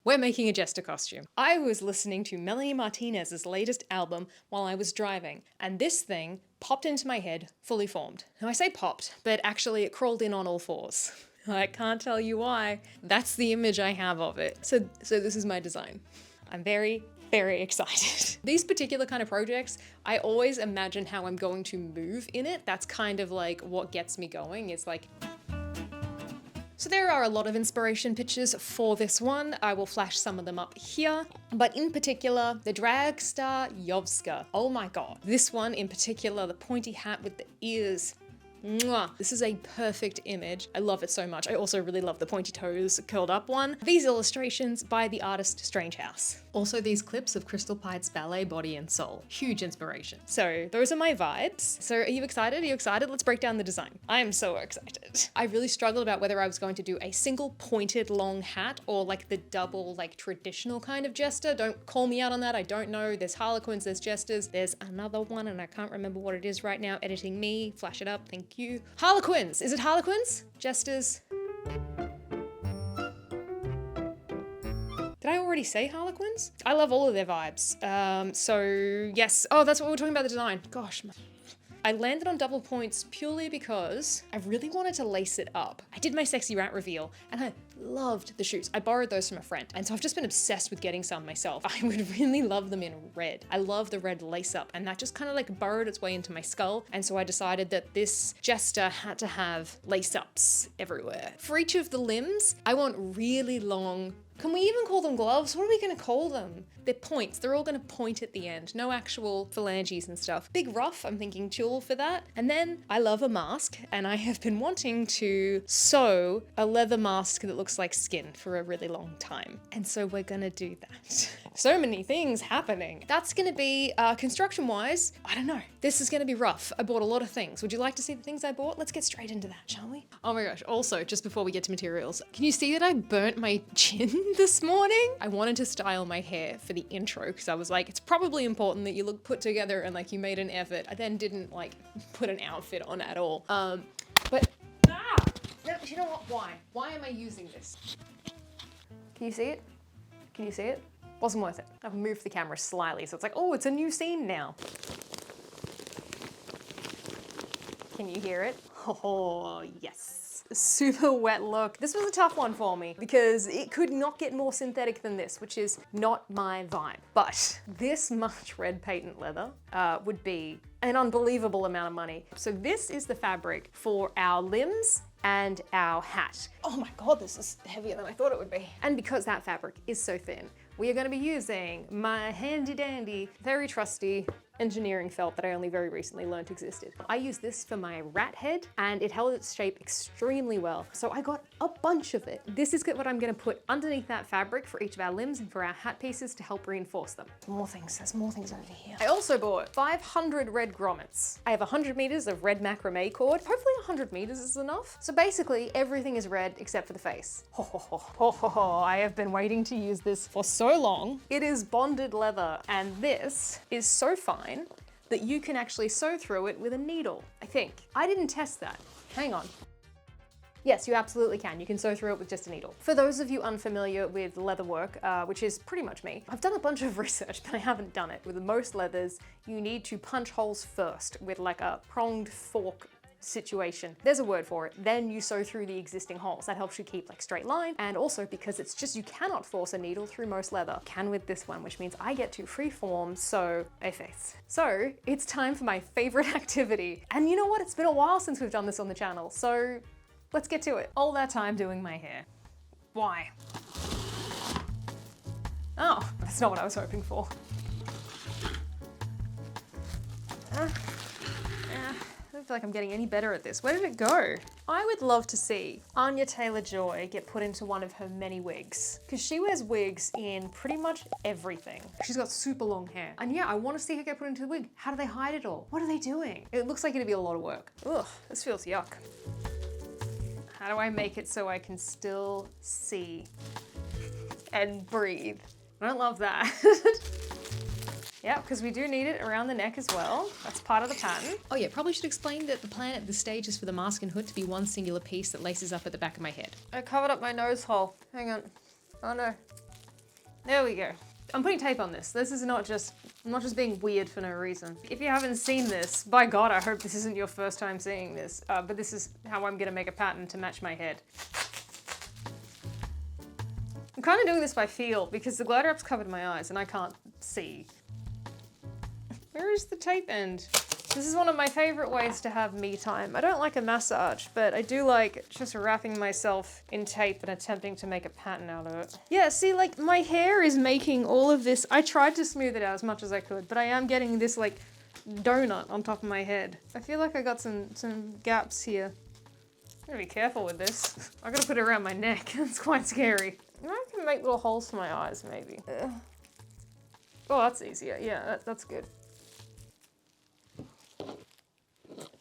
we're making a jester costume. I was listening to Melanie Martinez's latest album while I was driving, and this thing popped into my head fully formed. Now I say popped, but actually it crawled in on all fours. I can't tell you why. That's the image I have of it. So this is my design. I'm very, very excited. These particular kind of projects, I always imagine how I'm going to move in it. That's kind of like what gets me going. It's like... So there are a lot of inspiration pictures for this one. I will flash some of them up here, but in particular, the drag star Yovska. Oh my God. This one in particular, the pointy hat with the ears. Mwah. This is a perfect image. I love it so much. I also really love the pointy toes curled up one. These illustrations by the artist Strangehouse. Also these clips of Crystal Pite's ballet Body and Soul. Huge inspiration. So those are my vibes. So are you excited? Are you excited? Let's break down the design. I am so excited. I really struggled about whether I was going to do a single pointed long hat or like the double like traditional kind of jester. Don't call me out on that. I don't know. There's harlequins, there's jesters. There's another one and I can't remember what it is right now. Editing me. Flash it up. Thank you. Harlequins. Is it harlequins? Jesters? Did I already say harlequins? I love all of their vibes. So yes. Oh, that's what we're talking about, the design. Gosh. I landed on double points purely because I really wanted to lace it up. I did my sexy rat reveal and I loved the shoes. I borrowed those from a friend. And so I've just been obsessed with getting some myself. I would really love them in red. I love the red lace up and that just kind of like burrowed its way into my skull. And so I decided that this jester had to have lace ups everywhere. For each of the limbs, I want really long, can we even call them gloves? What are we gonna call them? They're points. They're all gonna point at the end. No actual phalanges and stuff. Big Ruff, I'm thinking tulle for that. And then I love a mask and I have been wanting to sew a leather mask that looks like skin for a really long time. And so we're gonna do that. So many things happening. That's gonna be, construction-wise, I don't know. This is gonna be rough. I bought a lot of things. Would you like to see the things I bought? Let's get straight into that, shall we? Oh my gosh, also, just before we get to materials, can you see that I burnt my chin this morning? I wanted to style my hair for the intro because I was like, it's probably important that you look put together and like you made an effort. I then didn't like put an outfit on at all. You know what? Why? Why am I using this? Can you see it? Can you see it? Wasn't worth it. I've moved the camera slightly so it's like, oh, it's a new scene now. Can you hear it? Oh, yes. Super wet look. This was a tough one for me because it could not get more synthetic than this, which is not my vibe. But this much red patent leather would be an unbelievable amount of money. So this is the fabric for our limbs and our hat. Oh my God, this is heavier than I thought it would be. And because that fabric is so thin, we are going to be using my handy dandy, very trusty engineering felt that I only very recently learned existed. I used this for my rat head and it held its shape extremely well. So I got a bunch of it. This is what I'm gonna put underneath that fabric for each of our limbs and for our hat pieces to help reinforce them. More things, there's more things over here. I also bought 500 red grommets. I have 100 meters of red macrame cord. Hopefully 100 meters is enough. So basically everything is red except for the face. I have been waiting to use this for so long. It is bonded leather and this is so fine that you can actually sew through it with a needle, I think. I didn't test that. Hang on. Yes, you absolutely can. You can sew through it with just a needle. For those of you unfamiliar with leather work, which is pretty much me, I've done a bunch of research, but I haven't done it. With most leathers, you need to punch holes first with like a pronged fork situation. There's a word for it. Then you sew through the existing holes. That helps you keep like straight line. And also because it's just, you cannot force a needle through most leather. Can with this one, which means I get to freeform sew a face. So it's time for my favorite activity. And you know what? It's been a while since we've done this on the channel. So let's get to it. All that time doing my hair. Why? Oh, that's not what I was hoping for. I don't feel like I'm getting any better at this. Where did it go? I would love to see Anya Taylor-Joy get put into one of her many wigs because she wears wigs in pretty much everything. She's got super long hair. And yeah, I want to see her get put into the wig. How do they hide it all? What are they doing? It looks like it'd be a lot of work. Ugh, this feels yuck. How do I make it so I can still see and breathe? I don't love that. Yeah, because we do need it around the neck as well. That's part of the pattern. Oh yeah, probably should explain that the plan at this stage is for the mask and hood to be one singular piece that laces up at the back of my head. I covered up my nose hole. Hang on. Oh no. There we go. I'm putting tape on this. This is I'm not just being weird for no reason. If you haven't seen this, by God, I hope this isn't your first time seeing this, but this is how I'm gonna make a pattern to match my head. I'm kind of doing this by feel because the glider app's covered my eyes and I can't see. Where is the tape end? This is one of my favorite ways to have me time. I don't like a massage, but I do like just wrapping myself in tape and attempting to make a pattern out of it. Yeah, see, like my hair is making all of this. I tried to smooth it out as much as I could, but I am getting this like donut on top of my head. I feel like I got some gaps here. I'm gonna be careful with this. I gotta put it around my neck. That's quite scary. I can make little holes for my eyes, maybe. Oh, that's easier. Yeah, that's good.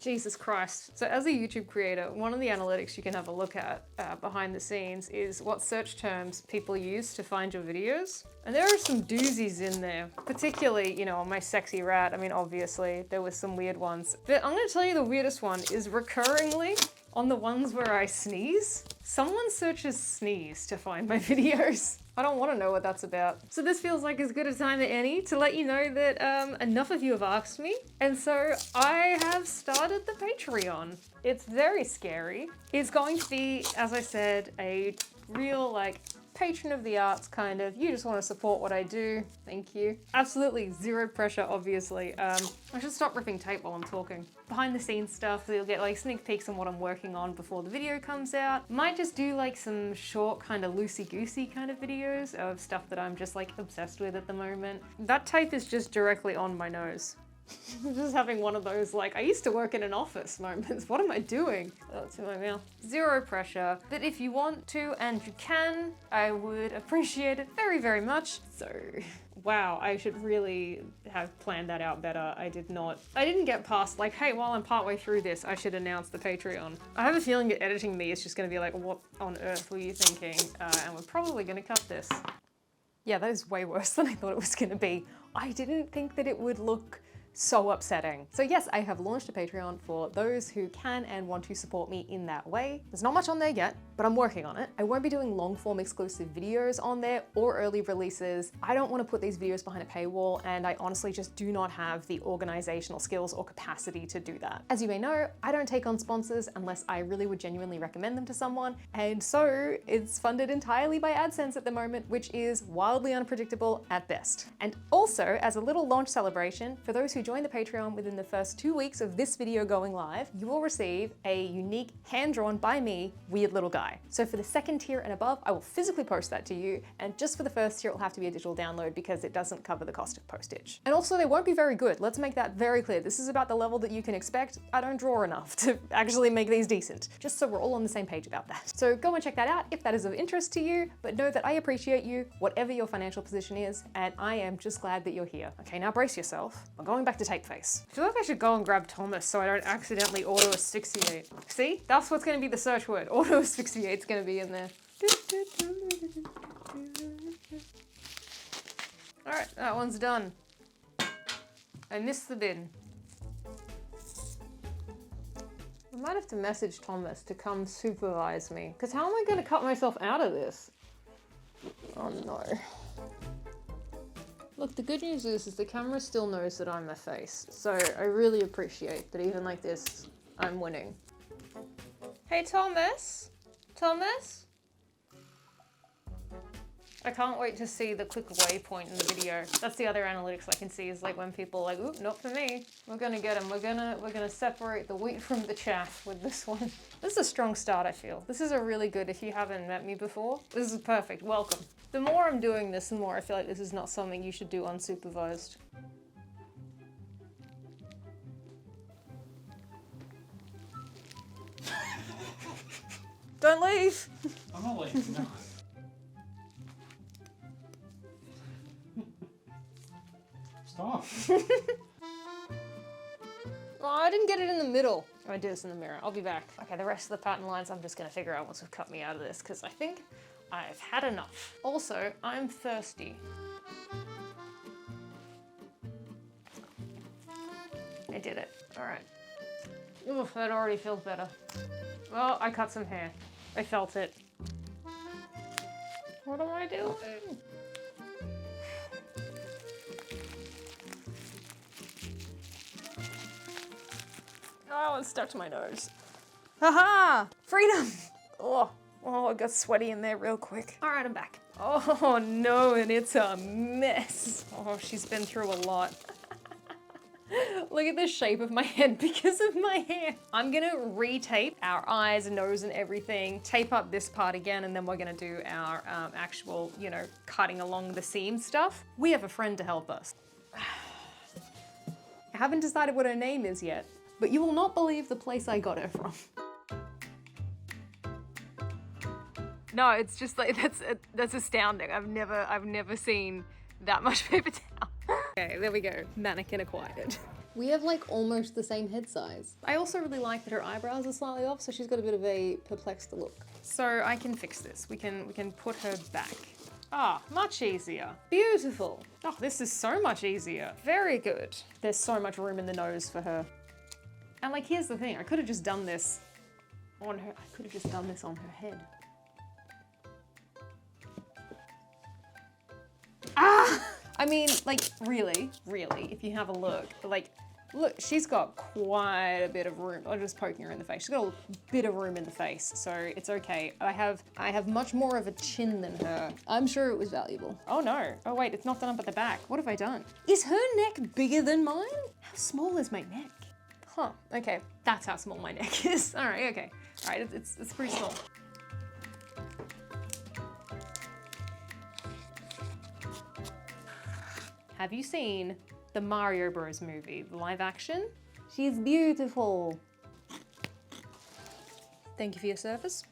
Jesus Christ. So as a YouTube creator, one of the analytics you can have a look at behind the scenes is what search terms people use to find your videos. And there are some doozies in there, particularly, you know, on my sexy rat. I mean, obviously there was some weird ones, but I'm gonna tell you the weirdest one is recurringly on the ones where I sneeze. Someone searches sneeze to find my videos. I don't want to know what that's about. So this feels like as good a time as any to let you know that enough of you have asked me. And so I have started the Patreon. It's very scary. It's going to be, as I said, a real like patron of the arts kind of. You just want to support what I do. Thank you. Absolutely zero pressure, obviously. I should stop ripping tape while I'm talking. Behind the scenes stuff, so you'll get like sneak peeks on what I'm working on before the video comes out. Might just do like some short kind of loosey-goosey kind of videos of stuff that I'm just like obsessed with at the moment. That tape is just directly on my nose. I'm just having one of those like, I used to work in an office moments. What am I doing? Oh, it's in my mouth. Zero pressure, but if you want to and you can, I would appreciate it very, very much. So, wow, I should really have planned that out better. I didn't get past like, hey, while I'm partway through this, I should announce the Patreon. I have a feeling that editing me is just gonna be like, what on earth were you thinking? And we're probably gonna cut this. Yeah, that is way worse than I thought it was gonna be. I didn't think that it would look so upsetting. So yes, I have launched a Patreon for those who can and want to support me in that way. There's not much on there yet, but I'm working on it. I won't be doing long form exclusive videos on there or early releases. I don't want to put these videos behind a paywall, and I honestly just do not have the organizational skills or capacity to do that. As you may know, I don't take on sponsors unless I really would genuinely recommend them to someone, and so it's funded entirely by AdSense at the moment, which is wildly unpredictable at best. And also, as a little launch celebration, for those who join the Patreon within the first 2 weeks of this video going live, you will receive a unique hand-drawn by me weird little guy. So for the second tier and above, I will physically post that to you, and just for the first tier, it will have to be a digital download because it doesn't cover the cost of postage. And also, they won't be very good. Let's make that very clear. This is about the level that you can expect. I don't draw enough to actually make these decent, just so we're all on the same page about that. So go and check that out if that is of interest to you, but know that I appreciate you, whatever your financial position is, and I am just glad that you're here. Okay, now brace yourself. We're going back to tape face. I feel like I should go and grab Thomas so I don't accidentally auto asphyxiate. See? That's what's gonna be the search word. Auto asphyxiate's gonna be in there. All right, that one's done. I missed the bin. I might have to message Thomas to come supervise me, because how am I gonna cut myself out of this? Oh no. Look, the good news is the camera still knows that I'm a face, so I really appreciate that even like this, I'm winning. Hey Thomas? Thomas? I can't wait to see the click away point in the video. That's the other analytics I can see is like when people are like, oop, not for me. We're gonna get him. We're gonna separate the wheat from the chaff with this one. This is a strong start, I feel. This is a really good, if you haven't met me before, this is perfect, welcome. The more I'm doing this, the more I feel like this is not something you should do unsupervised. Don't leave! I'm not leaving, no. Stop. Oh, I didn't get it in the middle. I'm gonna do this in the mirror. I'll be back. Okay, the rest of the pattern lines I'm just gonna figure out once we've cut me out of this, because I think I've had enough. Also, I'm thirsty. I did it. All right. Ooh, that already feels better. Well, I cut some hair. I felt it. What am I doing? Oh, it's stuck to my nose. Haha! Freedom! Oh, it got sweaty in there real quick. All right, I'm back. Oh no, and it's a mess. Oh, she's been through a lot. Look at the shape of my head because of my hair. I'm gonna retape our eyes and nose and everything, tape up this part again, and then we're gonna do our actual, you know, cutting along the seam stuff. We have a friend to help us. I haven't decided what her name is yet, but you will not believe the place I got her from. No, it's just like, that's astounding. I've never seen that much paper towel. Okay, there we go. Mannequin acquired. We have like almost the same head size. I also really like that her eyebrows are slightly off, so she's got a bit of a perplexed look. So I can fix this. We can put her back. Ah, much easier. Beautiful. Oh, this is so much easier. Very good. There's so much room in the nose for her. And like, here's the thing. I could have just done this on her. I could have just done this on her head. Ah! I mean, like, really, if you have a look, like, look, she's got quite a bit of room. I'm just poking her in the face. She's got a bit of room in the face, so it's okay. I have much more of a chin than her. I'm sure it was valuable. Oh no. Oh wait, it's not done up at the back. What have I done? Is her neck bigger than mine? How small is my neck? Huh, okay. That's how small my neck is. All right, okay. All right, it's pretty small. Have you seen the Mario Bros movie, the live action? She's beautiful. Thank you for your service.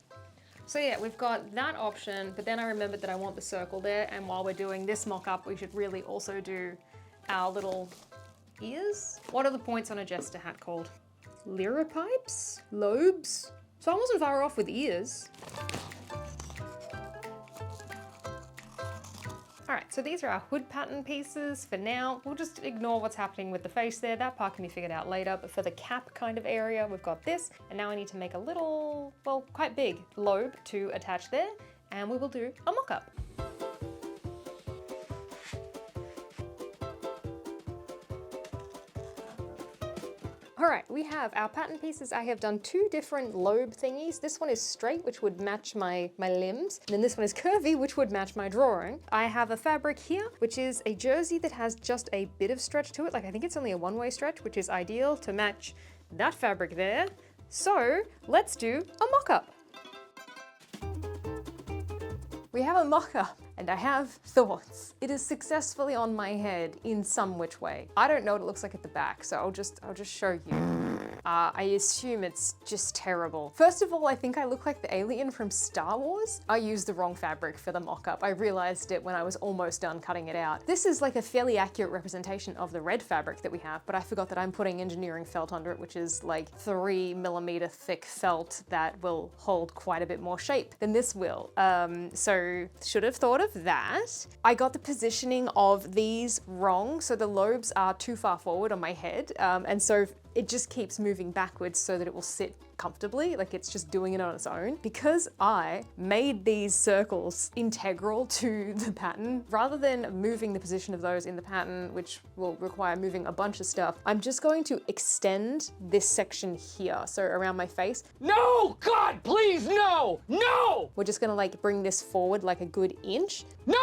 So yeah, we've got that option, but then I remembered that I want the circle there, and while we're doing this mock-up, we should really also do our little ears. What are the points on a jester hat called? Lyripipes? Lobes? So I wasn't far off with ears. All right, so these are our hood pattern pieces for now. We'll just ignore what's happening with the face there. That part can be figured out later, but for the cap kind of area, we've got this. And now I need to make a little, well, quite big lobe to attach there, and we will do a mock-up. All right, we have our pattern pieces. I have done two different lobe thingies. This one is straight, which would match my limbs. And then this one is curvy, which would match my drawing. I have a fabric here, which is a jersey that has just a bit of stretch to it. Like, I think it's only a one-way stretch, which is ideal to match that fabric there. So let's do a mock-up. We have a mock-up. And I have thoughts. It is successfully on my head in some which way. I don't know what it looks like at the back, so I'll just show you. I assume it's just terrible. First of all, I think I look like the alien from Star Wars. I used the wrong fabric for the mock-up. I realized it when I was almost done cutting it out. This is like a fairly accurate representation of the red fabric that we have, but I forgot that I'm putting engineering felt under it, which is like 3mm thick felt that will hold quite a bit more shape than this will. So should have thought of that. I got the positioning of these wrong, so the lobes are too far forward on my head, and so it just keeps moving backwards so that it will sit comfortably, like it's just doing it on its own. Because I made these circles integral to the pattern, rather than moving the position of those in the pattern, which will require moving a bunch of stuff, I'm just going to extend this section here, so around my face. No! God, please, no! No! We're just gonna like bring this forward like a good inch. No!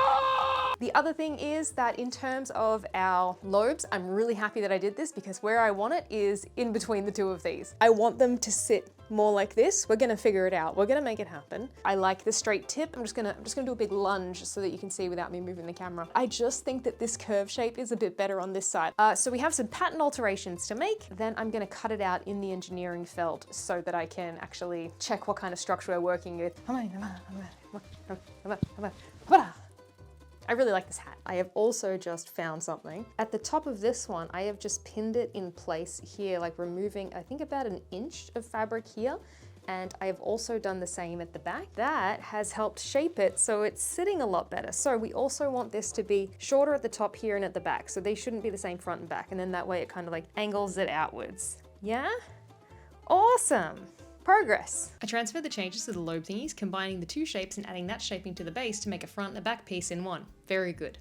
The other thing is that in terms of our lobes, I'm really happy that I did this because where I want it is in between the two of these. I want them to sit more like this. We're gonna figure it out. We're gonna make it happen. I like the straight tip. I'm just gonna do a big lunge so that you can see without me moving the camera. I just think that this curve shape is a bit better on this side. So we have some pattern alterations to make. Then I'm gonna cut it out in the engineering felt so that I can actually check what kind of structure we're working with. I really like this hat. I have also just found something. At the top of this one, I have just pinned it in place here, like removing, I think about an inch of fabric here. And I have also done the same at the back. That has helped shape it so it's sitting a lot better. So we also want this to be shorter at the top here and at the back. So they shouldn't be the same front and back. And then that way it kind of like angles it outwards. Yeah? Awesome. Progress. I transferred the changes to the lobe thingies, combining the two shapes and adding that shaping to the base to make a front and a back piece in one. Very good.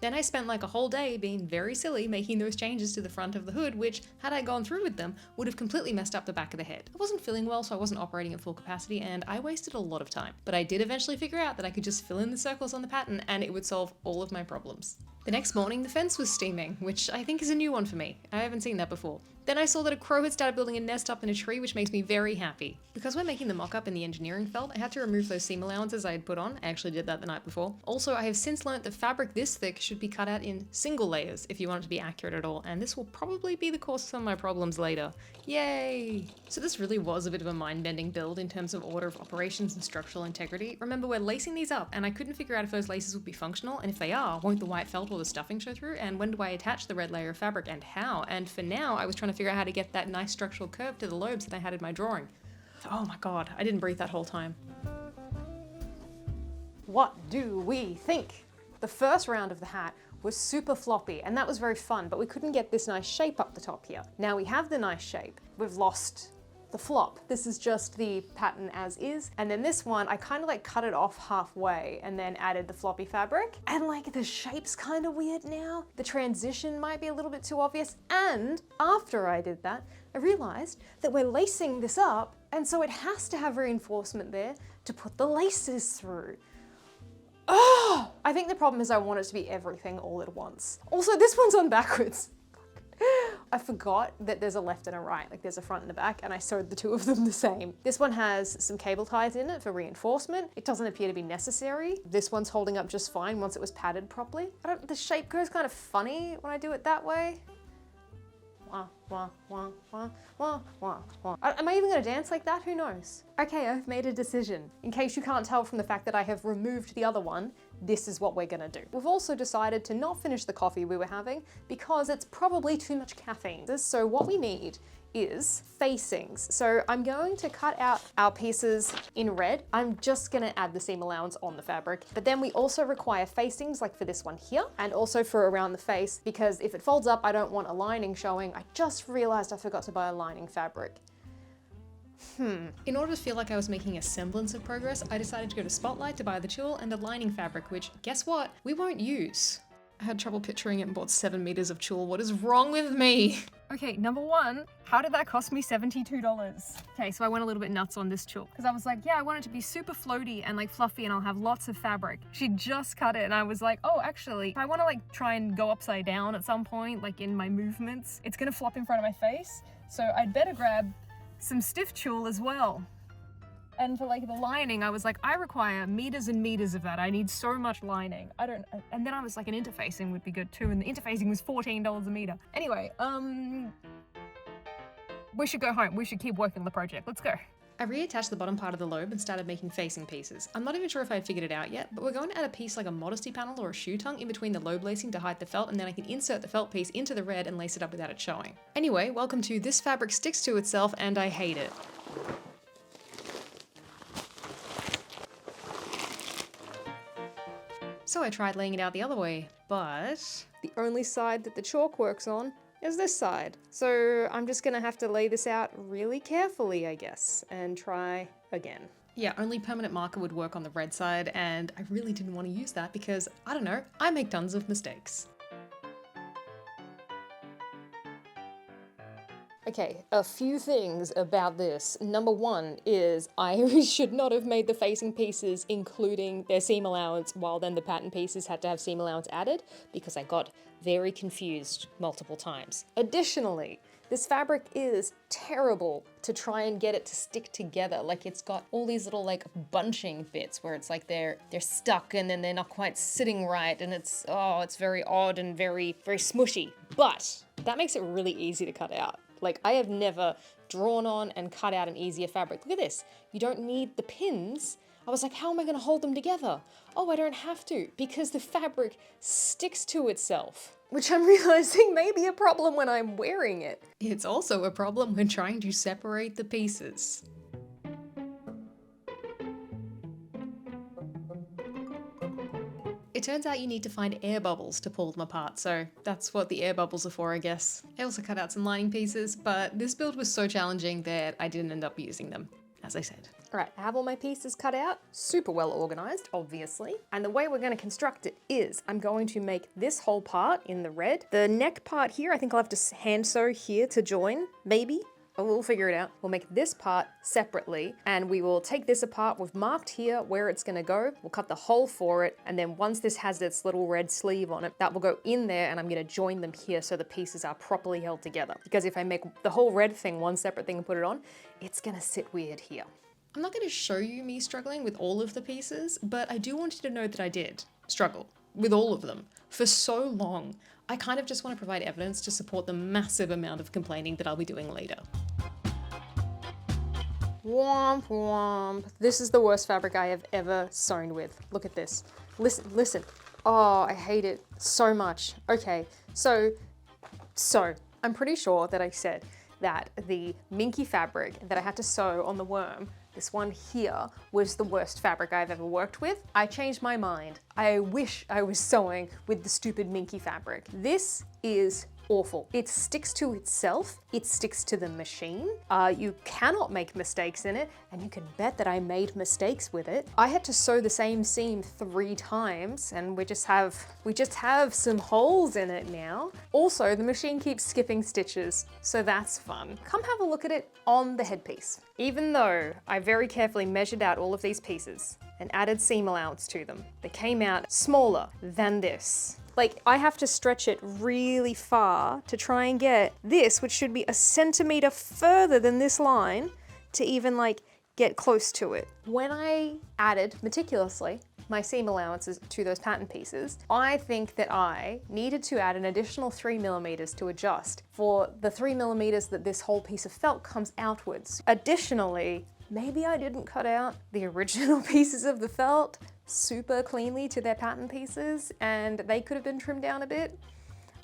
Then I spent like a whole day being very silly making those changes to the front of the hood, which, had I gone through with them, would have completely messed up the back of the head. I wasn't feeling well, so I wasn't operating at full capacity, and I wasted a lot of time. But I did eventually figure out that I could just fill in the circles on the pattern and it would solve all of my problems. The next morning, the fence was steaming, which I think is a new one for me. I haven't seen that before. Then I saw that a crow had started building a nest up in a tree, which makes me very happy. Because we're making the mock-up in the engineering felt, I had to remove those seam allowances I had put on. I actually did that the night before. Also, I have since learnt that fabric this thick should be cut out in single layers if you want it to be accurate at all, and this will probably be the cause of some of my problems later. Yay! So this really was a bit of a mind-bending build in terms of order of operations and structural integrity. Remember, we're lacing these up, and I couldn't figure out if those laces would be functional, and if they are, won't the white felt or the stuffing show through, and when do I attach the red layer of fabric, and how? And for now, I was trying to figure out how to get that nice structural curve to the lobes that I had in my drawing. Oh my god, I didn't breathe that whole time. What do we think? The first round of the hat was super floppy, and that was very fun, but we couldn't get this nice shape up the top here. Now we have the nice shape, we've lost the flop. This is just the pattern as is, and then this one, I kind of like cut it off halfway and then added the floppy fabric, and like the shape's kind of weird now. The transition might be a little bit too obvious, and after I did that, I realized that we're lacing this up, and so it has to have reinforcement there to put the laces through. Oh! I think the problem is I want it to be everything all at once. Also, this one's on backwards. I forgot that there's a left and a right, like there's a front and a back, and I sewed the two of them the same. This one has some cable ties in it for reinforcement. It doesn't appear to be necessary. This one's holding up just fine once it was padded properly. The shape goes kind of funny when I do it that way. Wah, wah, wah, wah, wah, wah, wah. Am I even gonna dance like that? Who knows? Okay, I've made a decision. In case you can't tell from the fact that I have removed the other one, this is what we're gonna do. We've also decided to not finish the coffee we were having because it's probably too much caffeine. So what we need is facings. So I'm going to cut out our pieces in red. I'm just gonna add the seam allowance on the fabric, but then we also require facings like for this one here, and also for around the face, because if it folds up, I don't want a lining showing. I just realized I forgot to buy a lining fabric. In order to feel like I was making a semblance of progress, I decided to go to Spotlight to buy the tulle and a lining fabric, which, guess what? We won't use. I had trouble picturing it and bought 7 meters of tulle. What is wrong with me? Okay, number one, how did that cost me $72? Okay, so I went a little bit nuts on this tulle because I was like, yeah, I want it to be super floaty and like fluffy and I'll have lots of fabric. She just cut it and I was like, oh, actually, if I want to like try and go upside down at some point, like in my movements, it's gonna flop in front of my face. So I'd better grab some stiff tulle as well. And for like the lining, I was like, I require meters and meters of that. I need so much lining. And then I was like, an interfacing would be good too. And the interfacing was $14 a meter. Anyway, we should go home. We should keep working on the project. Let's go. I reattached the bottom part of the lobe and started making facing pieces. I'm not even sure if I had figured it out yet, but we're going to add a piece like a modesty panel or a shoe tongue in between the lobe lacing to hide the felt, and then I can insert the felt piece into the red and lace it up without it showing. Anyway, welcome to This Fabric Sticks to Itself and I Hate It. So I tried laying it out the other way, but the only side that the chalk works on is this side. So I'm just gonna have to lay this out really carefully, I guess, and try again. Yeah, only permanent marker would work on the red side, and I really didn't want to use that because, I don't know, I make tons of mistakes. Okay, a few things about this. Number one is I should not have made the facing pieces including their seam allowance, while then the pattern pieces had to have seam allowance added, because I got very confused multiple times. Additionally, this fabric is terrible to try and get it to stick together. Like, it's got all these little like bunching bits where it's like they're stuck and then they're not quite sitting right, and it's very odd and very, very smushy. But that makes it really easy to cut out. Like, I have never drawn on and cut out an easier fabric. Look at this. You don't need the pins. I was like, how am I going to hold them together? Oh, I don't have to, because the fabric sticks to itself, which I'm realizing may be a problem when I'm wearing it. It's also a problem when trying to separate the pieces. It turns out you need to find air bubbles to pull them apart, so that's what the air bubbles are for, I guess. I also cut out some lining pieces, but this build was so challenging that I didn't end up using them, as I said. All right, I have all my pieces cut out, super well organized, obviously. And the way we're gonna construct it is I'm going to make this whole part in the red. The neck part here, I think I'll have to hand sew here to join, maybe. We'll figure it out. We'll make this part separately and we will take this apart. We've marked here where it's gonna go. We'll cut the hole for it. And then once this has its little red sleeve on it, that will go in there and I'm gonna join them here so the pieces are properly held together. Because if I make the whole red thing one separate thing and put it on, it's gonna sit weird here. I'm not gonna show you me struggling with all of the pieces, but I do want you to know that I did struggle with all of them for so long. I kind of just want to provide evidence to support the massive amount of complaining that I'll be doing later. Womp womp. This is the worst fabric I have ever sewn with. Look at this. Listen. Oh, I hate it so much. Okay, so I'm pretty sure that I said that the minky fabric that I had to sew on the worm, this one here, was the worst fabric I've ever worked with. I changed my mind. I wish I was sewing with the stupid minky fabric. This is awful. It sticks to itself. It sticks to the machine. You cannot make mistakes in it, and you can bet that I made mistakes with it. I had to sew the same seam 3 times, and we just have some holes in it now. Also, the machine keeps skipping stitches, so that's fun. Come have a look at it on the headpiece. Even though I very carefully measured out all of these pieces and added seam allowance to them, they came out smaller than this. Like, I have to stretch it really far to try and get this, which should be a centimeter further than this line, to even like get close to it. When I added meticulously my seam allowances to those pattern pieces, I think that I needed to add an additional 3mm to adjust for the 3mm that this whole piece of felt comes outwards. Additionally, maybe I didn't cut out the original pieces of the felt super cleanly to their pattern pieces and they could have been trimmed down a bit.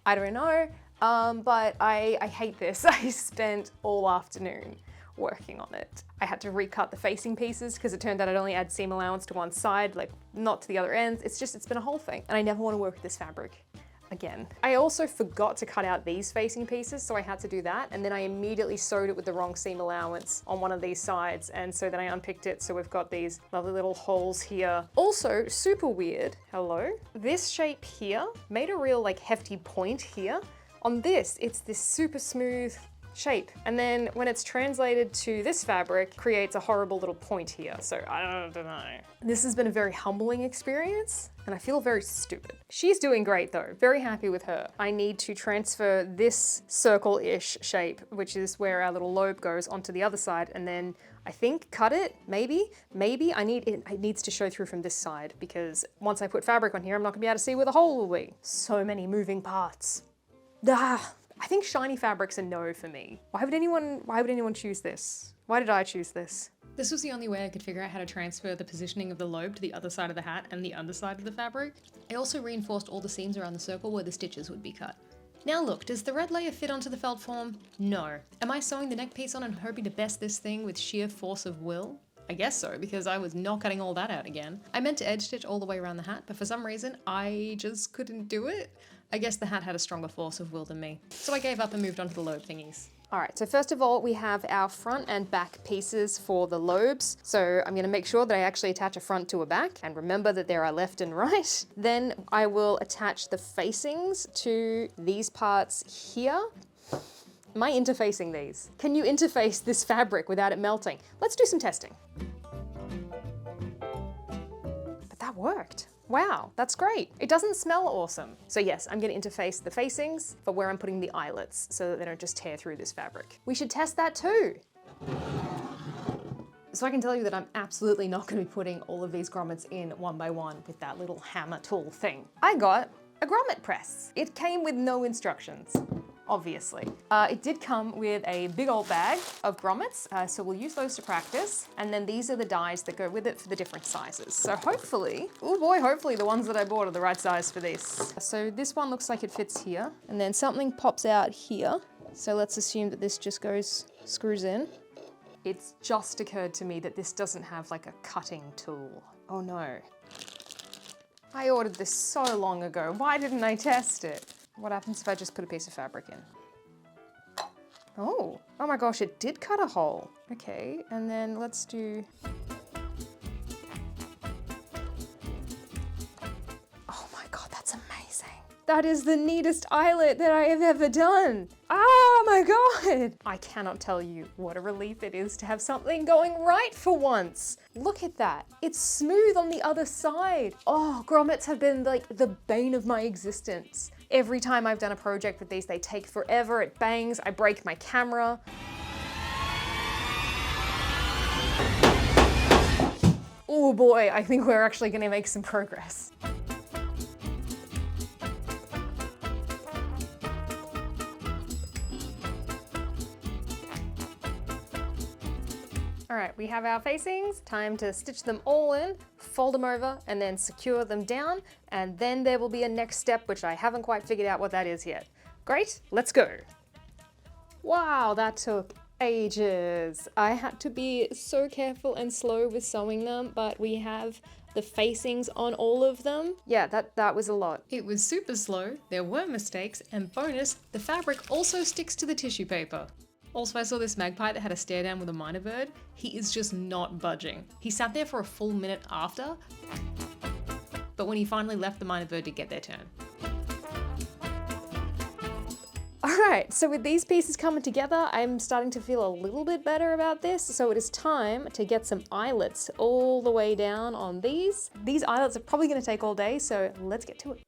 I don't know, but I hate this. I spent all afternoon working on it. I had to recut the facing pieces because it turned out I'd only add seam allowance to one side, like not to the other ends. It's been a whole thing and I never want to work with this fabric again. I also forgot to cut out these facing pieces, so I had to do that. And then I immediately sewed it with the wrong seam allowance on one of these sides. And so then I unpicked it. So we've got these lovely little holes here. Also super weird, hello. This shape here made a real like hefty point here. On this, it's this super smooth shape. And then when it's translated to this fabric, creates a horrible little point here. So I don't know. This has been a very humbling experience and I feel very stupid. She's doing great though, very happy with her. I need to transfer this circle-ish shape, which is where our little lobe goes, onto the other side and then I think cut it, maybe. It needs to show through from this side because once I put fabric on here, I'm not gonna be able to see where the hole will be. So many moving parts. I think shiny fabric's a no for me. Why would anyone choose this? Why did I choose this? This was the only way I could figure out how to transfer the positioning of the lobe to the other side of the hat and the underside of the fabric. I also reinforced all the seams around the circle where the stitches would be cut. Now look, does the red layer fit onto the felt form? No. Am I sewing the neck piece on and hoping to best this thing with sheer force of will? I guess so, because I was not cutting all that out again. I meant to edge stitch all the way around the hat, but for some reason, I just couldn't do it. I guess the hat had a stronger force of will than me. So I gave up and moved on to the lobe thingies. All right, so first of all, we have our front and back pieces for the lobes. So I'm gonna make sure that I actually attach a front to a back and remember that there are left and right. Then I will attach the facings to these parts here. Am I interfacing these? Can you interface this fabric without it melting? Let's do some testing. But that worked. Wow, that's great. It doesn't smell awesome. So yes, I'm gonna interface the facings for where I'm putting the eyelets so that they don't just tear through this fabric. We should test that too. So I can tell you that I'm absolutely not gonna be putting all of these grommets in one by one with that little hammer tool thing. I got a grommet press. It came with no instructions. Obviously. It did come with a big old bag of grommets, so we'll use those to practice. And then these are the dies that go with it for the different sizes. So hopefully, oh boy, hopefully the ones that I bought are the right size for this. So this one looks like it fits here. And then something pops out here. So let's assume that this just screws in. It's just occurred to me that this doesn't have like a cutting tool. Oh no. I ordered this so long ago. Why didn't I test it? What happens if I just put a piece of fabric in? Oh my gosh, it did cut a hole. Okay, and then let's do amazing. That is the neatest eyelet that I have ever done. Oh my God. I cannot tell you what a relief it is to have something going right for once. Look at that. It's smooth on the other side. Oh, grommets have been like the bane of my existence. Every time I've done a project with these, they take forever, it bangs, I break my camera. Oh boy, I think we're actually gonna make some progress. All right, we have our facings. Time to stitch them all in, fold them over, and then secure them down. And then there will be a next step, which I haven't quite figured out what that is yet. Great, let's go. Wow, that took ages. I had to be so careful and slow with sewing them, but we have the facings on all of them. Yeah, that was a lot. It was super slow, there were mistakes, and bonus, the fabric also sticks to the tissue paper. Also, I saw this magpie that had a stare down with a minor bird. He is just not budging. He sat there for a full minute after, but when he finally left, the minor bird did get their turn. All right, so with these pieces coming together, I'm starting to feel a little bit better about this. So it is time to get some eyelets all the way down on these. These eyelets are probably gonna take all day, so let's get to it.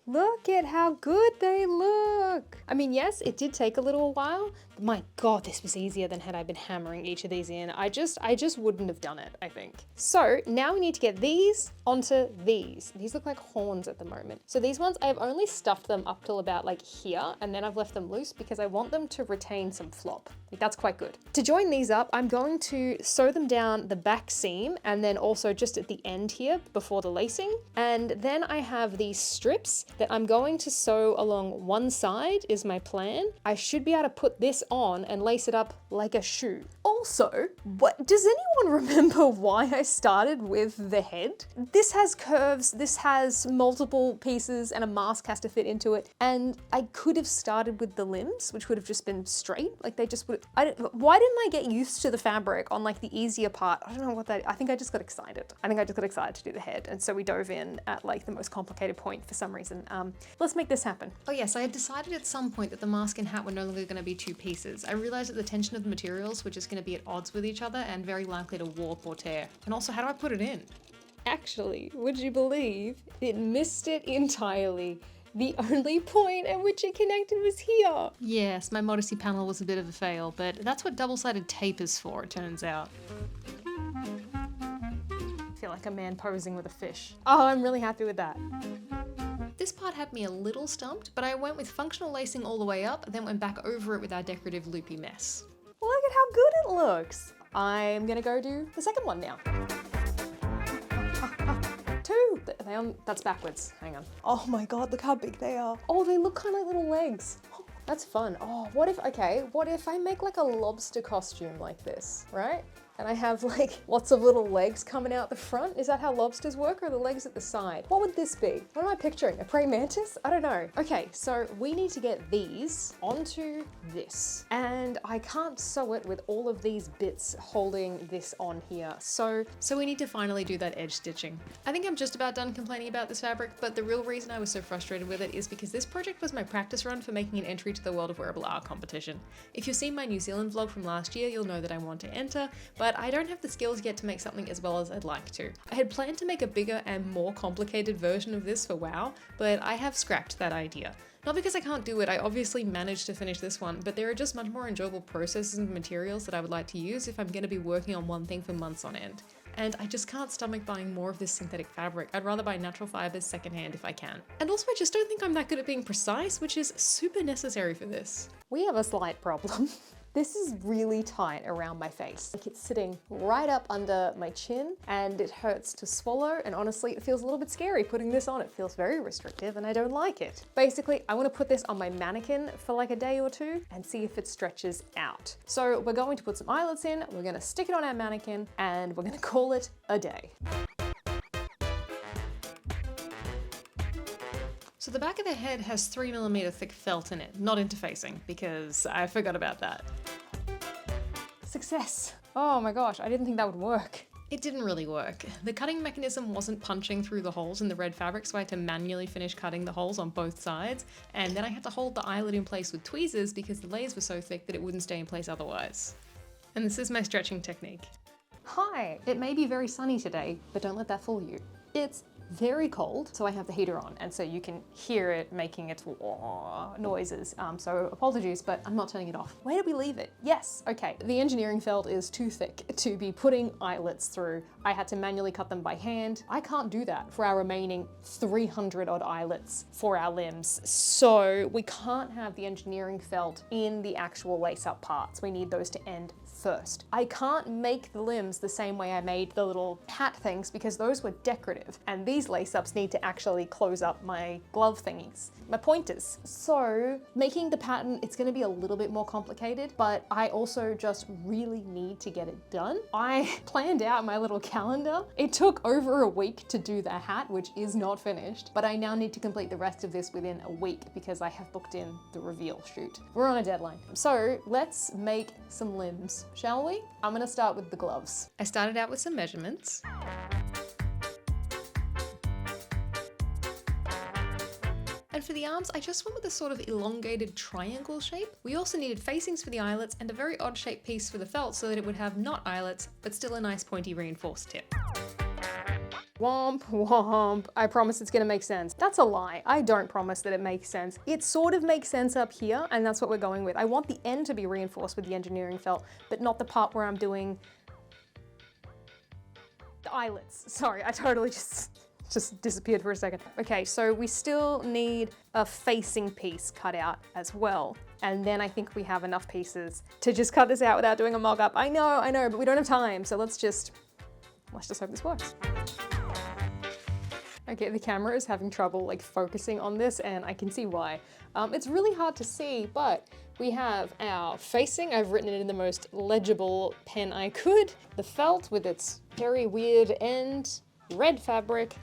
Look at how good they look. I mean, yes, it did take a little while, but my God, this was easier than had I been hammering each of these in. I just wouldn't have done it, I think. So now we need to get these onto these. These look like horns at the moment. So these ones, I have only stuffed them up till about like here, and then I've left them loose because I want them to retain some flop. Like, that's quite good. To join these up, I'm going to sew them down the back seam and then also just at the end here before the lacing. And then I have these strips that I'm going to sew along one side is my plan. I should be able to put this on and lace it up like a shoe. Also, does anyone remember why I started with the head? This has curves, this has multiple pieces, and a mask has to fit into it. And I could have started with the limbs, which would have just been straight. Like they just would, why didn't I get used to the fabric on like the easier part? I don't know what that, I think I just got excited. I think I just got excited to do the head. And so we dove in at like the most complicated point for some reason. Let's make this happen. Oh yes, I had decided at some point that the mask and hat were no longer going to be two pieces. I realized that the tension of the materials were just going to be at odds with each other and very likely to warp or tear. And also, how do I put it in? Actually, would you believe it missed it entirely? The only point at which it connected was here. Yes, my modesty panel was a bit of a fail, but that's what double-sided tape is for, it turns out. I feel like a man posing with a fish. Oh, I'm really happy with that. This part had me a little stumped, but I went with functional lacing all the way up, then went back over it with our decorative loopy mess. Look at how good it looks. I'm gonna go do the second one now. Two. That's backwards. Hang on. Oh my God, look how big they are. Oh, they look kind of like little legs. That's fun. Oh, what if I make like a lobster costume like this, right? And I have like lots of little legs coming out the front. Is that how lobsters work, or the legs at the side? What would this be? What am I picturing? A praying mantis? I don't know. Okay, so we need to get these onto this. And I can't sew it with all of these bits holding this on here. So we need to finally do that edge stitching. I think I'm just about done complaining about this fabric, but the real reason I was so frustrated with it is because this project was my practice run for making an entry to the World of Wearable Art competition. If you've seen my New Zealand vlog from last year, you'll know that I want to enter, but I don't have the skills yet to make something as well as I'd like to. I had planned to make a bigger and more complicated version of this for WoW, but I have scrapped that idea. Not because I can't do it, I obviously managed to finish this one, but there are just much more enjoyable processes and materials that I would like to use if I'm going to be working on one thing for months on end. And I just can't stomach buying more of this synthetic fabric. I'd rather buy natural fibers secondhand if I can. And also I just don't think I'm that good at being precise, which is super necessary for this. We have a slight problem. This is really tight around my face. Like it's sitting right up under my chin and it hurts to swallow. And honestly, it feels a little bit scary putting this on. It feels very restrictive and I don't like it. Basically, I want to put this on my mannequin for like a day or two and see if it stretches out. So we're going to put some eyelets in, we're going to stick it on our mannequin and we're going to call it a day. So the back of the head has 3mm thick felt in it, not interfacing, because I forgot about that. Success. Oh my gosh, I didn't think that would work. It didn't really work. The cutting mechanism wasn't punching through the holes in the red fabric, so I had to manually finish cutting the holes on both sides, and then I had to hold the eyelid in place with tweezers because the layers were so thick that it wouldn't stay in place otherwise. And this is my stretching technique. Hi, it may be very sunny today, but don't let that fool you. It's very cold, so I have the heater on, and so you can hear it making its noises. So apologies, but I'm not turning it off. Where did we leave it? Yes, okay. The engineering felt is too thick to be putting eyelets through. I had to manually cut them by hand. I can't do that for our remaining 300 odd eyelets for our limbs. So we can't have the engineering felt in the actual lace-up parts. We need those to end first. I can't make the limbs the same way I made the little hat things because those were decorative, and these lace-ups need to actually close up my glove thingies, my pointers. So making the pattern, it's going to be a little bit more complicated, but I also just really need to get it done. I planned out my little calendar. It took over a week to do the hat, which is not finished, but I now need to complete the rest of this within a week because I have booked in the reveal shoot. We're on a deadline. So let's make some limbs, shall we? I'm gonna start with the gloves. I started out with some measurements. And for the arms, I just went with a sort of elongated triangle shape. We also needed facings for the eyelets and a very odd shaped piece for the felt so that it would have not eyelets, but still a nice pointy reinforced tip. Womp womp. I promise it's gonna make sense. That's a lie. I don't promise that it makes sense. It sort of makes sense up here, and that's what we're going with. I want the end to be reinforced with the engineering felt, but not the part where I'm doing the eyelets. Sorry, I totally just disappeared for a second. Okay, so we still need a facing piece cut out as well. And then I think we have enough pieces to just cut this out without doing a mock-up. I know, but we don't have time, so let's just hope this works. Okay, the camera is having trouble like focusing on this and I can see why. It's really hard to see, but we have our facing. I've written it in the most legible pen I could. The felt with its very weird end, red fabric,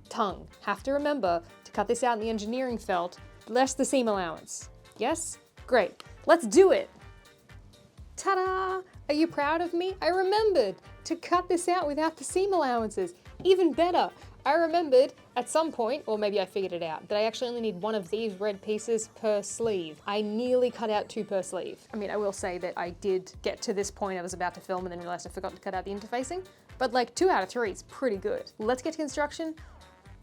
tongue. Have to remember to cut this out in the engineering felt, less the seam allowance. Yes? Great. Let's do it. Ta-da! Are you proud of me? I remembered to cut this out without the seam allowances. Even better. I remembered at some point, or maybe I figured it out, that I actually only need one of these red pieces per sleeve. I nearly cut out 2 per sleeve. I mean, I will say that I did get to this point, I was about to film and then realized I forgot to cut out the interfacing, but like 2 out of 3 is pretty good. Let's get to construction.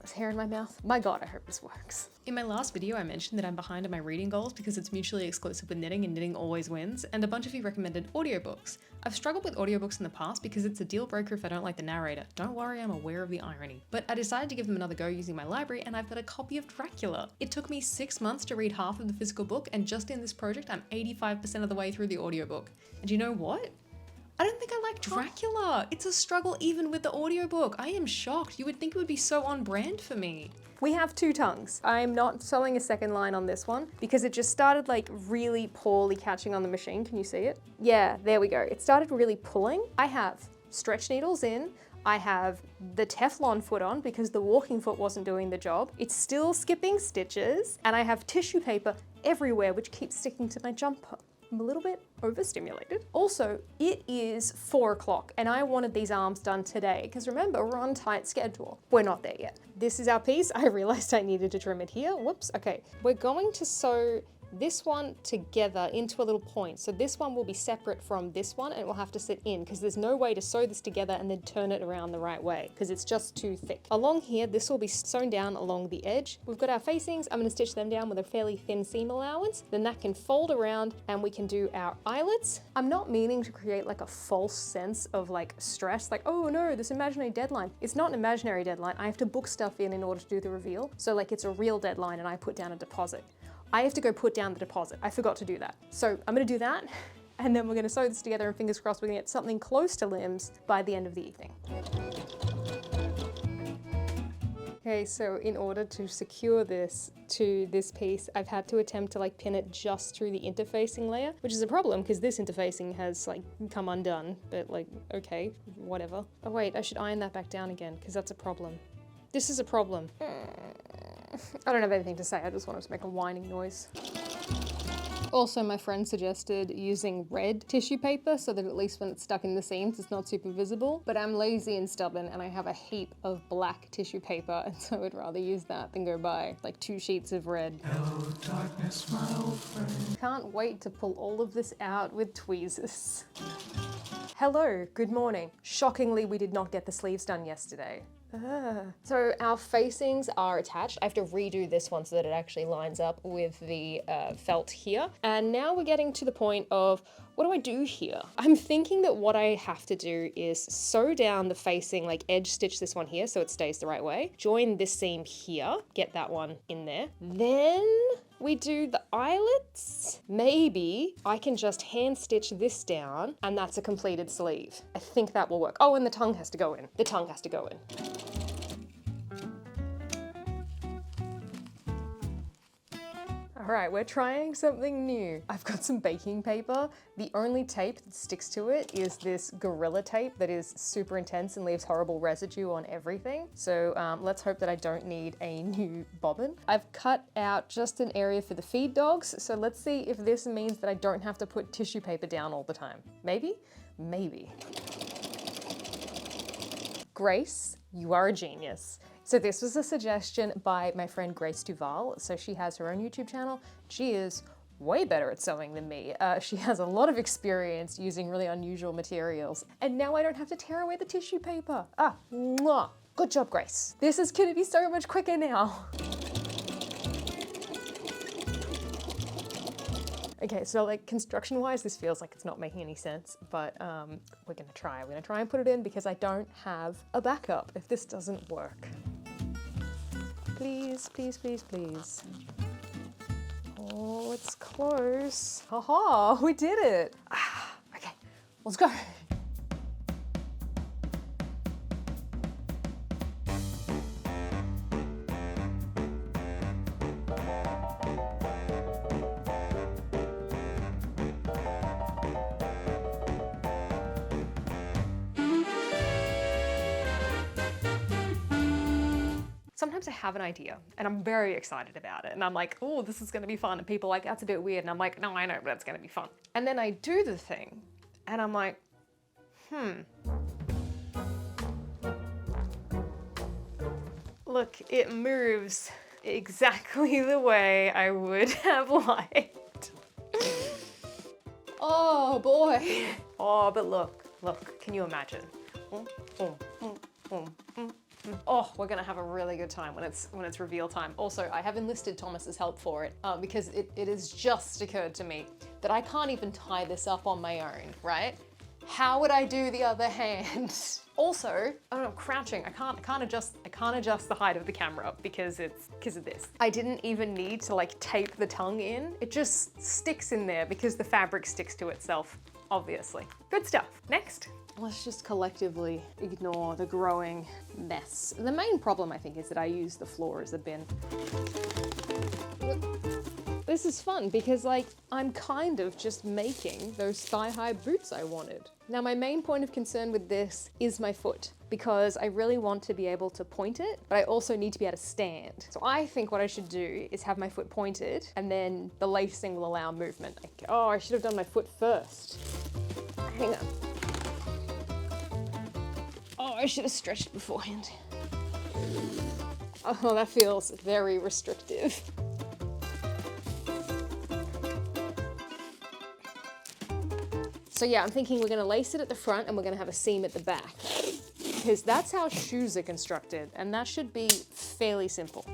There's hair in my mouth. My God, I hope this works. In my last video, I mentioned that I'm behind on my reading goals because it's mutually exclusive with knitting and knitting always wins, and a bunch of you recommended audiobooks. I've struggled with audiobooks in the past because it's a deal breaker if I don't like the narrator. Don't worry, I'm aware of the irony. But I decided to give them another go using my library, and I've got a copy of Dracula. It took me 6 months to read half of the physical book, and just in this project, I'm 85% of the way through the audiobook. And you know what? I don't think I like Dracula. It's a struggle even with the audiobook. I am shocked. You would think it would be so on brand for me. We have 2 tongues. I'm not sewing a second line on this one because it just started like really poorly catching on the machine. Can you see it? Yeah, there we go. It started really pulling. I have stretch needles in. I have the Teflon foot on because the walking foot wasn't doing the job. It's still skipping stitches, and I have tissue paper everywhere which keeps sticking to my jumper. I'm a little bit overstimulated. Also, it is 4 o'clock and I wanted these arms done today because remember, we're on tight schedule. We're not there yet. This is our piece. I realized I needed to trim it here. Whoops, okay. We're going to sew this one together into a little point. So this one will be separate from this one and it will have to sit in because there's no way to sew this together and then turn it around the right way because it's just too thick. Along here, this will be sewn down along the edge. We've got our facings. I'm going to stitch them down with a fairly thin seam allowance. Then that can fold around and we can do our eyelets. I'm not meaning to create like a false sense of like stress, like, oh no, this imaginary deadline. It's not an imaginary deadline. I have to book stuff in order to do the reveal. So like it's a real deadline and I put down a deposit. I have to go put down the deposit. I forgot to do that. So I'm gonna do that And then we're gonna sew this together and fingers crossed we're gonna get something close to limbs by the end of the evening. Okay, so in order to secure this to this piece, I've had to attempt to like pin it just through the interfacing layer, which is a problem because this interfacing has like come undone, but like, okay, whatever. Oh wait, I should iron that back down again because that's a problem. This is a problem. I don't have anything to say, I just wanted to make a whining noise. Also, my friend suggested using red tissue paper so that at least when it's stuck in the seams, it's not super visible. But I'm lazy and stubborn and I have a heap of black tissue paper, and so I would rather use that than go buy like 2 sheets of red. Hello, darkness, my old friend. Can't wait to pull all of this out with tweezers. Hello, good morning. Shockingly, we did not get the sleeves done yesterday. So our facings are attached. I have to redo this one so that it actually lines up with the felt here. And now we're getting to the point of, what do I do here? I'm thinking that what I have to do is sew down the facing, like edge stitch this one here so it stays the right way. Join this seam here, get that one in there. Then we do the eyelets. Maybe I can just hand stitch this down and that's a completed sleeve. I think that will work. Oh, and the tongue has to go in. The tongue has to go in. All right, we're trying something new. I've got some baking paper. The only tape that sticks to it is this Gorilla tape that is super intense and leaves horrible residue on everything. So let's hope that I don't need a new bobbin. I've cut out just an area for the feed dogs. So let's see if this means that I don't have to put tissue paper down all the time. Maybe? Maybe. Grace, you are a genius. So this was a suggestion by my friend Grace Duval. So she has her own YouTube channel. She is way better at sewing than me. She has a lot of experience using really unusual materials. And now I don't have to tear away the tissue paper. Ah, mwah. Good job, Grace. This is gonna be so much quicker now. Okay, so like construction-wise, this feels like it's not making any sense, but we're gonna try. We're gonna try and put it in because I don't have a backup if this doesn't work. Please, please, please, please. Oh, it's close. Haha, we did it. Okay, let's go. Sometimes I have an idea and I'm very excited about it and I'm like, oh, this is gonna be fun, and people are like, that's a bit weird, and I'm like, no, I know, but it's gonna be fun. And then I do the thing and I'm like, Look, it moves exactly the way I would have liked. Oh boy. Oh, but look, can you imagine? Oh, we're gonna have a really good time when it's reveal time. Also, I have enlisted Thomas's help for it because it has just occurred to me that I can't even tie this up on my own, right? How would I do the other hand? Also, I'm crouching. I can't adjust the height of the camera because of this. I didn't even need to like tape the tongue in. It just sticks in there because the fabric sticks to itself, obviously. Good stuff. Next. Let's just collectively ignore the growing mess. The main problem, I think, is that I use the floor as a bin. This is fun because, like, I'm kind of just making those thigh-high boots I wanted. Now, my main point of concern with this is my foot, because I really want to be able to point it, but I also need to be able to stand. So I think what I should do is have my foot pointed, and then the lacing will allow movement. Like, oh, I should have done my foot first. Hang on. Oh, I should have stretched beforehand. Oh, that feels very restrictive. So yeah, I'm thinking we're gonna lace it at the front and we're gonna have a seam at the back, because that's how shoes are constructed, and that should be fairly simple.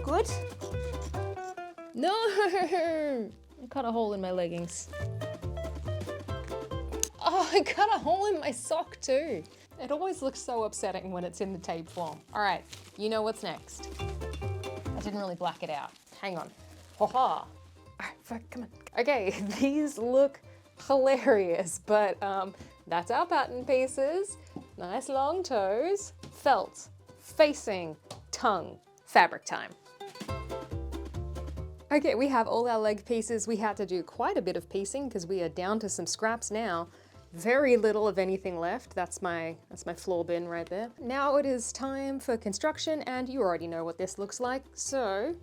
Good? No! I cut a hole in my leggings. Oh, I cut a hole in my sock too. It always looks so upsetting when it's in the tape form. All right, you know what's next. I didn't really black it out. Hang on. Ha-ha. Come on. Okay, these look hilarious, but that's our pattern pieces. Nice long toes, felt, facing, tongue, fabric time. Okay, we have all our leg pieces. We had to do quite a bit of piecing because we are down to some scraps now. Very little of anything left. That's my floor bin right there. Now it is time for construction, and you already know what this looks like, so.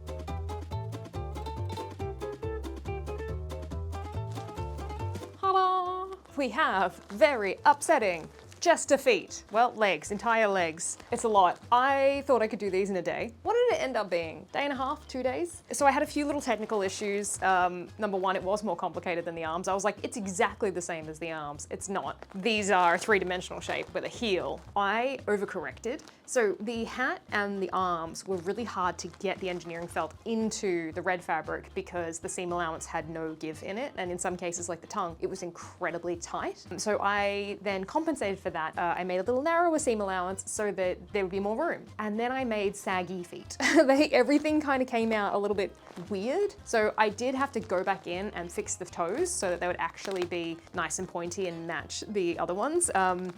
Ta-da! We have very upsetting jester feet. Well, legs, entire legs. It's a lot. I thought I could do these in a day. What did it end up being? Day and a half, 2 days? So I had a few little technical issues. Number one, it was more complicated than the arms. I was like, it's exactly the same as the arms. It's not. These are a 3-dimensional shape with a heel. I overcorrected. So the hat and the arms were really hard to get the engineering felt into the red fabric because the seam allowance had no give in it. And in some cases, like the tongue, it was incredibly tight. So I then compensated for that. I made a little narrower seam allowance so that there would be more room. And then I made saggy feet. Everything kind of came out a little bit weird. So I did have to go back in and fix the toes so that they would actually be nice and pointy and match the other ones.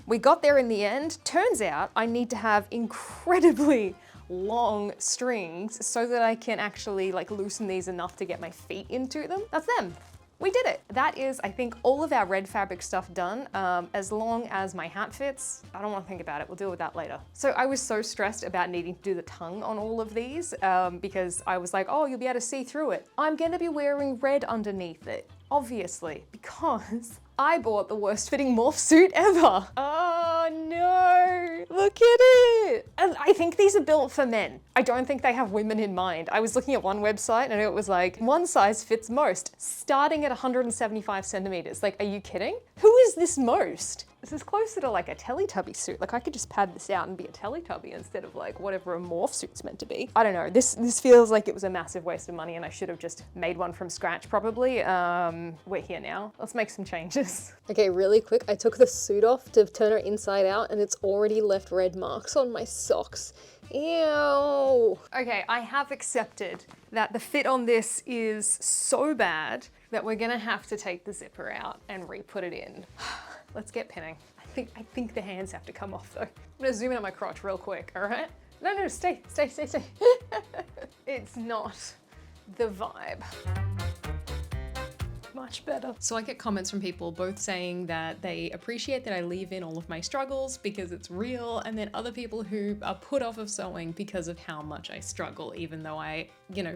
We got there in the end. Turns out I need to have incredibly long strings so that I can actually like loosen these enough to get my feet into them. That's them. We did it. That is, I think, all of our red fabric stuff done. As long as my hat fits, I don't want to think about it. We'll deal with that later. So I was so stressed about needing to do the tongue on all of these because I was like, oh, you'll be able to see through it. I'm gonna be wearing red underneath it, obviously, because I bought the worst fitting morph suit ever. Oh no, look at it. And I think these are built for men. I don't think they have women in mind. I was looking at one website and it was like, one size fits most, starting at 175 centimeters. Like, are you kidding? Who is this most? This is closer to like a Teletubby suit. Like I could just pad this out and be a Teletubby instead of like whatever a morph suit's meant to be. I don't know, this feels like it was a massive waste of money and I should have just made one from scratch probably. We're here now. Let's make some changes. Okay, really quick, I took the suit off to turn it inside out and it's already left red marks on my socks. Ew. Okay, I have accepted that the fit on this is so bad that we're gonna have to take the zipper out and re-put it in. Let's get pinning. I think the hands have to come off though. I'm gonna zoom in on my crotch real quick, all right? No, stay. It's not the vibe. Much better. So I get comments from people both saying that they appreciate that I leave in all of my struggles because it's real, and then other people who are put off of sewing because of how much I struggle, even though I,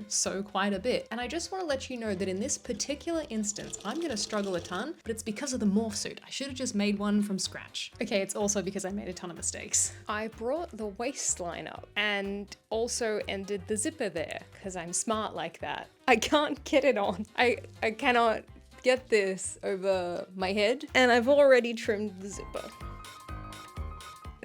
sew quite a bit. And I just want to let you know that in this particular instance, I'm gonna struggle a ton, but it's because of the morph suit. I should have just made one from scratch. Okay, it's also because I made a ton of mistakes. I brought the waistline up and also ended the zipper there because I'm smart like that. I can't get it on. I cannot get this over my head, and I've already trimmed the zipper.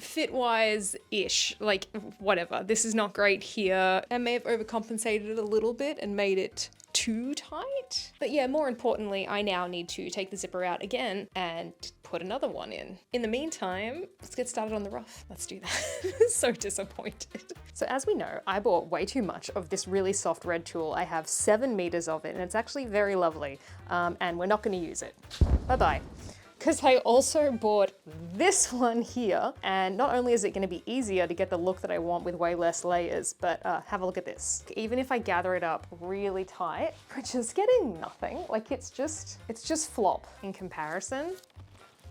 Fit-wise-ish, like whatever. This is not great here. I may have overcompensated a little bit and made it too tight. But yeah, more importantly, I now need to take the zipper out again and put another one in. In the meantime, let's get started on the ruff. Let's do that. So disappointed. So as we know, I bought way too much of this really soft red tulle. I have 7 meters of it and it's actually very lovely. And we're not gonna use it. Bye-bye. Because I also bought this one here, and not only is it gonna be easier to get the look that I want with way less layers, but have a look at this. Even if I gather it up really tight, we're just getting nothing. Like it's just flop in comparison.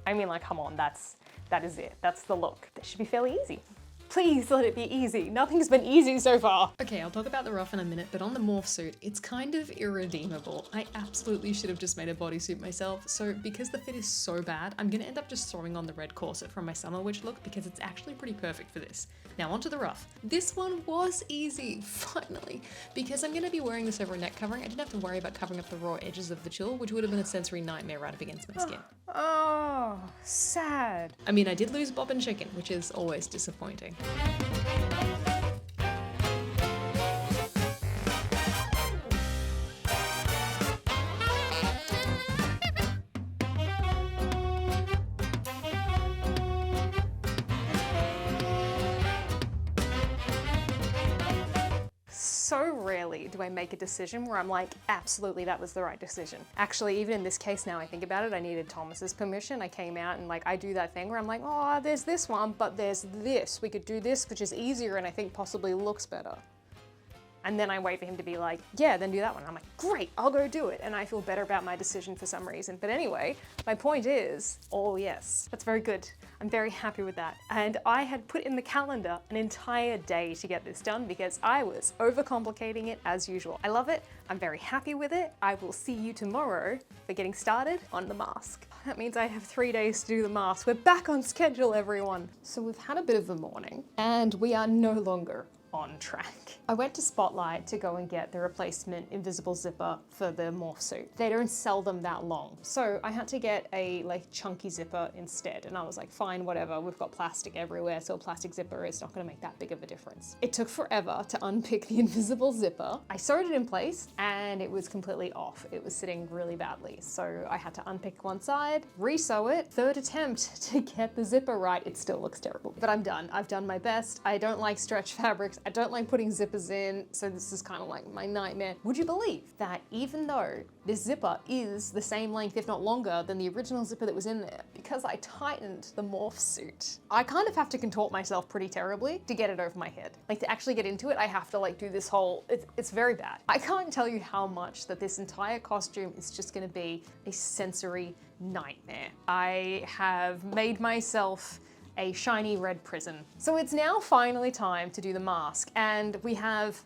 I mean, like, come on, that is it. That's the look. That should be fairly easy. Please let it be easy. Nothing's been easy so far. Okay, I'll talk about the ruff in a minute, but on the morph suit, it's kind of irredeemable. I absolutely should have just made a bodysuit myself. So because the fit is so bad, I'm gonna end up just throwing on the red corset from my summer witch look because it's actually pretty perfect for this. Now onto the ruff. This one was easy, finally. Because I'm gonna be wearing this over a neck covering, I didn't have to worry about covering up the raw edges of the tulle, which would have been a sensory nightmare right up against my skin. Oh, sad. I mean, I did lose Bob and Chicken, which is always disappointing. So rarely rarely do I make a decision where I'm like, absolutely, that was the right decision. Actually, even in this case now I think about it, I needed Thomas's permission. I came out and like, I do that thing where I'm like, oh, there's this one, but there's this. We could do this, which is easier and I think possibly looks better. And then I wait for him to be like, yeah, then do that one. I'm like, great, I'll go do it. And I feel better about my decision for some reason. But anyway, my point is, oh yes, that's very good. I'm very happy with that. And I had put in the calendar an entire day to get this done because I was overcomplicating it as usual. I love it. I'm very happy with it. I will see you tomorrow for getting started on the mask. That means I have 3 days to do the mask. We're back on schedule, everyone. So we've had a bit of a morning and we are no longer on track. I went to Spotlight to go and get the replacement invisible zipper for the morph suit. They don't sell them that long. So I had to get a like chunky zipper instead. And I was like, fine, whatever. We've got plastic everywhere. So a plastic zipper is not gonna make that big of a difference. It took forever to unpick the invisible zipper. I sewed it in place and it was completely off. It was sitting really badly. So I had to unpick one side, re-sew it. Third attempt to get the zipper right. It still looks terrible, but I'm done. I've done my best. I don't like stretch fabrics. I don't like putting zippers in, so this is kind of like my nightmare. Would you believe that even though this zipper is the same length, if not longer, than the original zipper that was in there, because I tightened the morph suit, I kind of have to contort myself pretty terribly to get it over my head. Like to actually get into it, I have to like do this whole, it's very bad. I can't tell you how much that this entire costume is just gonna be a sensory nightmare. I have made myself a shiny red prison. So it's now finally time to do the mask and we have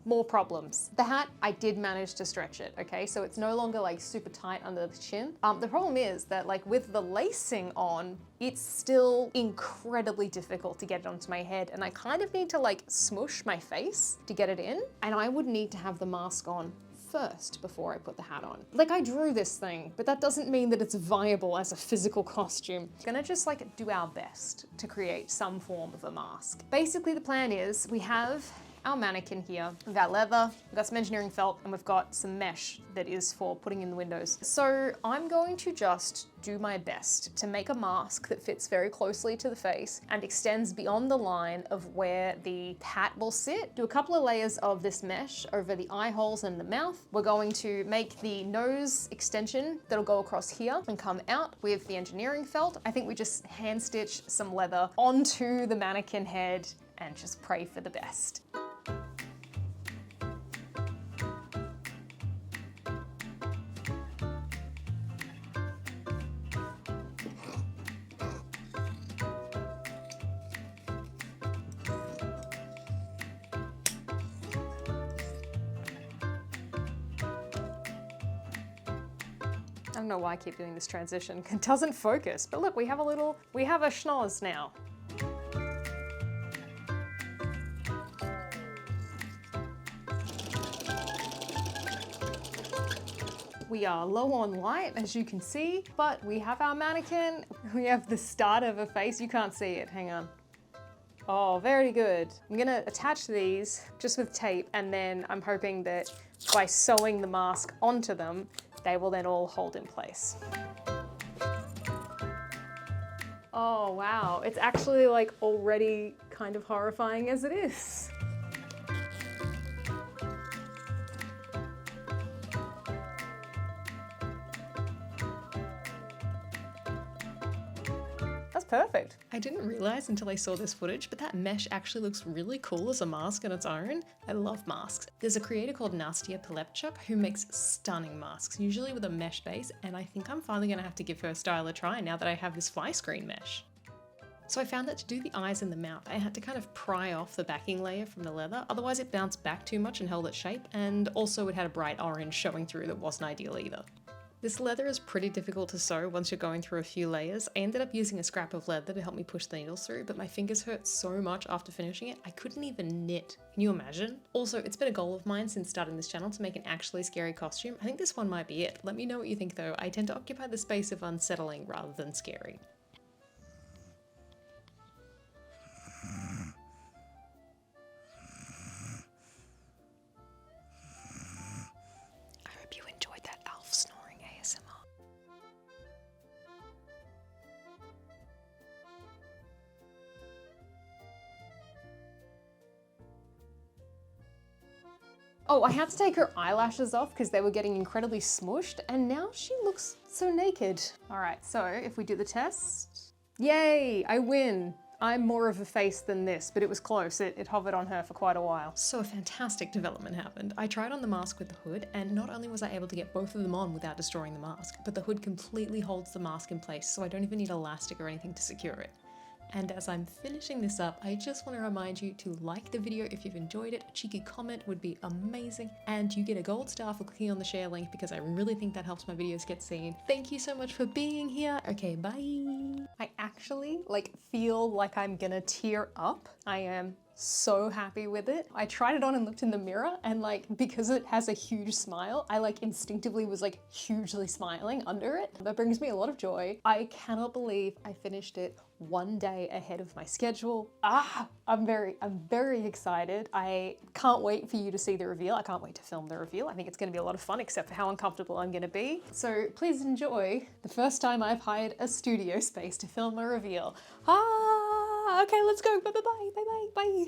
more problems. The hat, I did manage to stretch it, okay? So it's no longer like super tight under the chin. The problem is that like with the lacing on, it's still incredibly difficult to get it onto my head and I kind of need to like smush my face to get it in. And I would need to have the mask on first before I put the hat on. Like I drew this thing, but that doesn't mean that it's viable as a physical costume. Gonna just like do our best to create some form of a mask. Basically the plan is we have our mannequin here. We've got leather, we've got some engineering felt, and we've got some mesh that is for putting in the windows. So I'm going to just do my best to make a mask that fits very closely to the face and extends beyond the line of where the hat will sit. Do a couple of layers of this mesh over the eye holes and the mouth. We're going to make the nose extension that'll go across here and come out with the engineering felt. I think we just hand stitch some leather onto the mannequin head and just pray for the best. I don't know why I keep doing this transition. It doesn't focus, but look, we have a schnoz now. We are low on light, as you can see, but we have our mannequin. We have the start of a face. You can't see it, hang on. Oh, very good. I'm gonna attach these just with tape, and then I'm hoping that by sewing the mask onto them, they will then all hold in place. Oh, wow. It's actually like already kind of horrifying as it is. That's perfect. I didn't realize until I saw this footage, but that mesh actually looks really cool as a mask on its own. I love masks. There's a creator called Nastia Pilepchuk who makes stunning masks, usually with a mesh base, and I think I'm finally gonna have to give her style a try now that I have this fly screen mesh. So I found that to do the eyes and the mouth, I had to kind of pry off the backing layer from the leather, otherwise it bounced back too much and held its shape, and also it had a bright orange showing through that wasn't ideal either. This leather is pretty difficult to sew once you're going through a few layers. I ended up using a scrap of leather to help me push the needles through, but my fingers hurt so much after finishing it, I couldn't even knit. Can you imagine? Also, it's been a goal of mine since starting this channel to make an actually scary costume. I think this one might be it. Let me know what you think though. I tend to occupy the space of unsettling rather than scary. Oh Oh, I had to take her eyelashes off because they were getting incredibly smushed, and now she looks so naked. All right, so if we do the test, yay, I win. I'm more of a face than this, but it was close. It hovered on her for quite a while. So a fantastic development happened. I tried on the mask with the hood, and not only was I able to get both of them on without destroying the mask, but the hood completely holds the mask in place, so I don't even need elastic or anything to secure it. And as I'm finishing this up, I just want to remind you to like the video if you've enjoyed it. A cheeky comment would be amazing. And you get a gold star for clicking on the share link because I really think that helps my videos get seen. Thank you so much for being here. Okay, bye. I actually feel like I'm gonna tear up. I am so happy with it. I tried it on and looked in the mirror, and because it has a huge smile, I instinctively was hugely smiling under it. That brings me a lot of joy. I cannot believe I finished it one day ahead of my schedule. I'm very excited. I can't wait for you to see the reveal. I can't wait to film the reveal. I think it's gonna be a lot of fun, except for how uncomfortable I'm gonna be. So please enjoy the first time I've hired a studio space to film a reveal. Okay, let's go. Bye, bye, bye, bye, bye, bye.